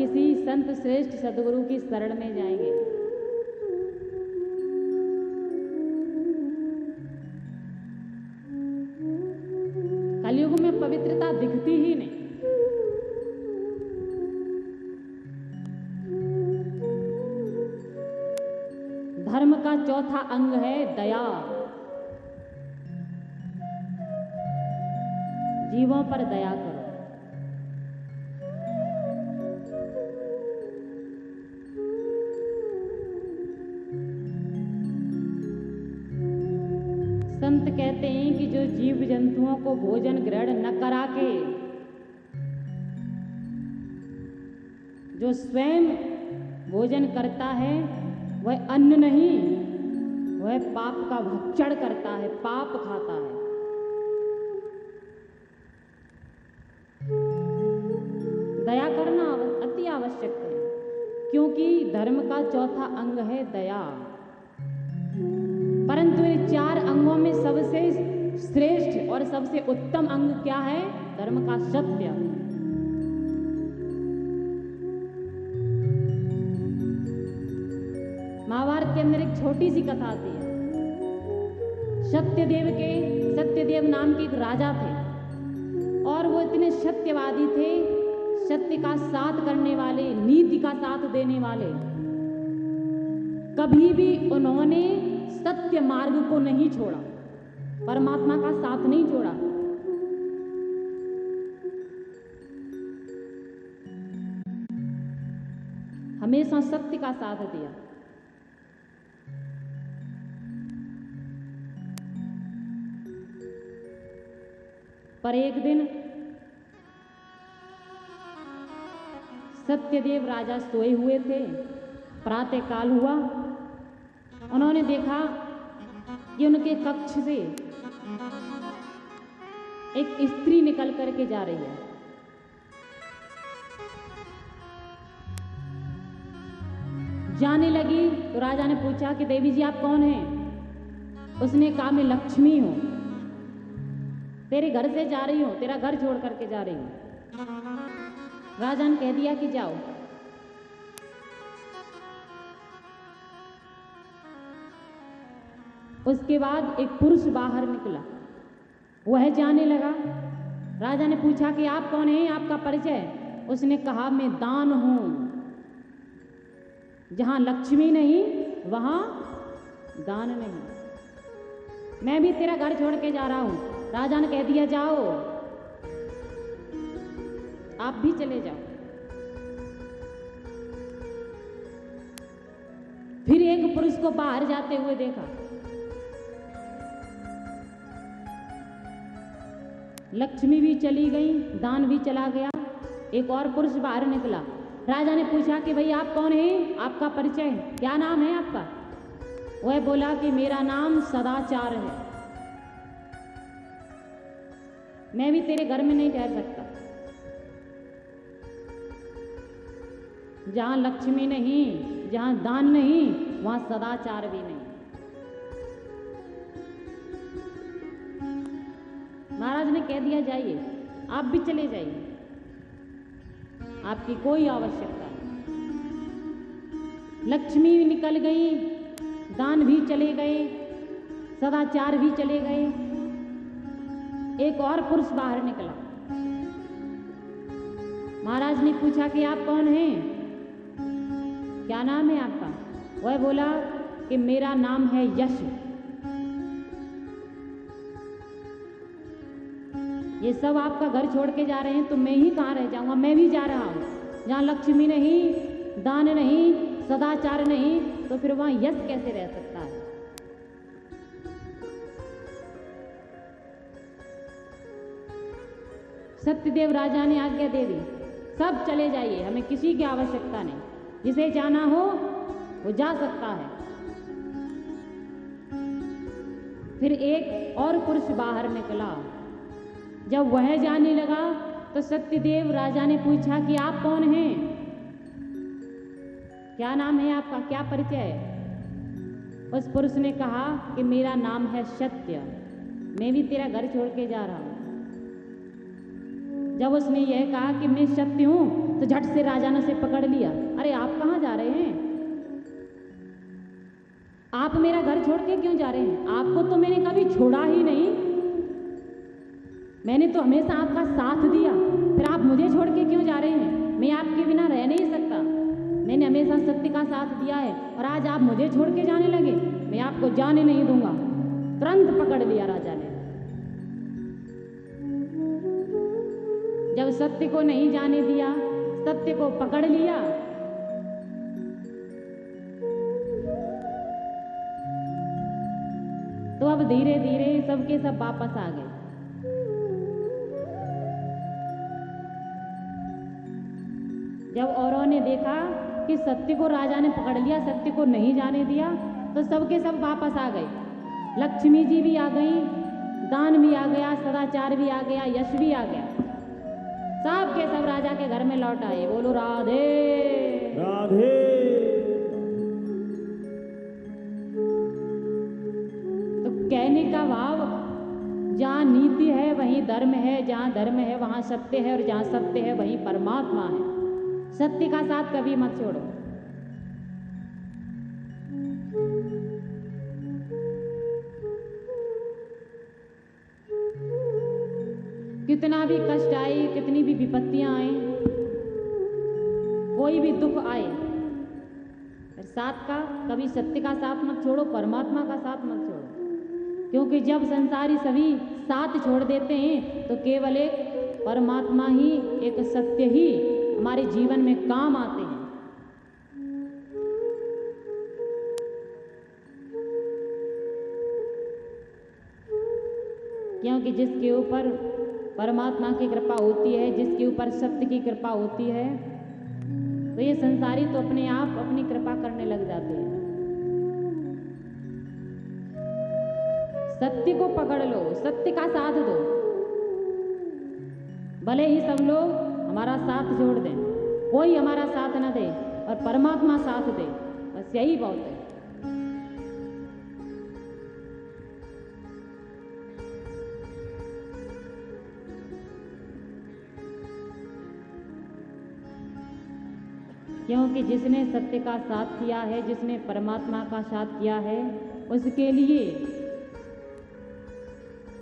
किसी संत श्रेष्ठ सदगुरु की शरण में जाएंगे। कलयुग में पवित्रता दिखती ही नहीं। धर्म का चौथा अंग है दया। जीवों पर दया करो। संत कहते हैं कि जो जीव जंतुओं को भोजन ग्रहण न करा के जो स्वयं भोजन करता है वह अन्न नहीं, वह पाप का भक्षण करता है, पाप खाता है। दया करना अति आवश्यक है, क्योंकि धर्म का चौथा अंग है दया। परंतु इन 4 अंगों में सबसे श्रेष्ठ और सबसे उत्तम अंग क्या है? धर्म का सत्य। महाभारत के अंदर एक छोटी सी कथा आती है। सत्यदेव नाम के एक राजा थे और वो इतने सत्यवादी थे, सत्य का साथ करने वाले, नीति का साथ देने वाले। कभी भी उन्होंने सत्य मार्ग को नहीं छोड़ा, परमात्मा का साथ नहीं छोड़ा। हमेशा सत्य का साथ दिया। पर एक दिन सत्यदेव राजा सोए हुए थे। प्रातः काल हुआ, उन्होंने देखा कि उनके कक्ष से एक स्त्री निकल करके जा रही है। जाने लगी तो राजा ने पूछा कि देवी जी आप कौन हैं? उसने कहा मैं लक्ष्मी हूं, तेरे घर से जा रही हूं, तेरा घर छोड़ करके जा रही हूं। राजा ने कह दिया कि जाओ। उसके बाद एक पुरुष बाहर निकला, वह जाने लगा। राजा ने पूछा कि आप कौन हैं, आपका परिचय? उसने कहा मैं दान हूं, जहां लक्ष्मी नहीं वहां दान नहीं, मैं भी तेरा घर छोड़ के जा रहा हूं। राजा ने कह दिया जाओ, आप भी चले जाओ। फिर एक पुरुष को बाहर जाते हुए देखा, लक्ष्मी भी चली गई, दान भी चला गया। एक और पुरुष बाहर निकला। राजा ने पूछा कि भाई आप कौन हैं, आपका परिचय, क्या नाम है आपका? वह बोला कि मेरा नाम सदाचार है, मैं भी तेरे घर में नहीं ठहर सकता। जहां लक्ष्मी नहीं, जहां दान नहीं, वहां सदाचार भी नहीं। महाराज ने कह दिया जाइए, आप भी चले जाइए, आपकी कोई आवश्यकता नहीं। लक्ष्मी भी निकल गई, दान भी चले गए, सदाचार भी चले गए। एक और पुरुष बाहर निकला। महाराज ने पूछा कि आप कौन हैं, क्या नाम है आपका? वह बोला कि मेरा नाम है यश। ये सब आपका घर छोड़ के जा रहे हैं तो मैं ही कहाँ रह जाऊंगा? मैं भी जा रहा हूं। जहां लक्ष्मी नहीं, दान नहीं, सदाचार नहीं, तो फिर वहां यश कैसे रह सकता है? सत्यदेव राजा ने आज्ञा दे दी, सब चले जाइए, हमें किसी की आवश्यकता नहीं, जिसे जाना हो वो जा सकता है। फिर एक और पुरुष बाहर निकला। जब वह जाने लगा तो सत्यदेव राजा ने पूछा कि आप कौन हैं, क्या नाम है आपका, क्या परिचय है? उस पुरुष ने कहा कि मेरा नाम है सत्य, मैं भी तेरा घर छोड़ के जा रहा हूं। जब उसने यह कहा कि मैं सत्य हूं, तो झट से राजा ने उसे पकड़ लिया। अरे आप कहाँ जा रहे हैं? आप मेरा घर छोड़ के क्यों जा रहे हैं? आपको तो मैंने कभी छोड़ा ही नहीं, मैंने तो हमेशा आपका साथ दिया, फिर आप मुझे छोड़ के क्यों जा रहे हैं? मैं आपके बिना रह नहीं सकता, मैंने हमेशा सत्य का साथ दिया है और आज आप मुझे छोड़ के जाने लगे, मैं आपको जाने नहीं दूंगा। तुरंत पकड़ लिया राजा ने। जब सत्य को नहीं जाने दिया, सत्य को पकड़ लिया, तो अब धीरे धीरे सबके सब वापस आ गए। जब औरों ने देखा कि सत्य को राजा ने पकड़ लिया, सत्य को नहीं जाने दिया, तो सबके सब वापस आ गए। लक्ष्मी जी भी आ गई, दान भी आ गया, सदाचार भी आ गया, यश भी आ गया, सब के सब राजा के घर में लौट आए। बोलो राधे राधे। तो कहने का भाव, जहाँ नीति है वहीं धर्म है, जहाँ धर्म है वहाँ सत्य है, और जहाँ सत्य है वहीं परमात्मा है। सत्य का साथ कभी मत छोड़ो। कितना भी कष्ट आए, कितनी भी विपत्तियां आए, कोई भी दुख आए, साथ का कभी सत्य का साथ मत छोड़ो, परमात्मा का साथ मत छोड़ो। क्योंकि जब संसारी सभी साथ छोड़ देते हैं तो केवल एक परमात्मा ही, एक सत्य ही हमारे जीवन में काम आते हैं। क्योंकि जिसके ऊपर परमात्मा की कृपा होती है, जिसके ऊपर सत्य की कृपा होती है, तो ये संसारी तो अपने आप अपनी कृपा करने लग जाते हैं। सत्य को पकड़ लो, सत्य का साथ दो, भले ही सब लोग हमारा साथ छोड़ दें, कोई हमारा साथ न दे और परमात्मा साथ दे, बस यही बहुत है। क्योंकि जिसने सत्य का साथ किया है, जिसने परमात्मा का साथ किया है, उसके लिए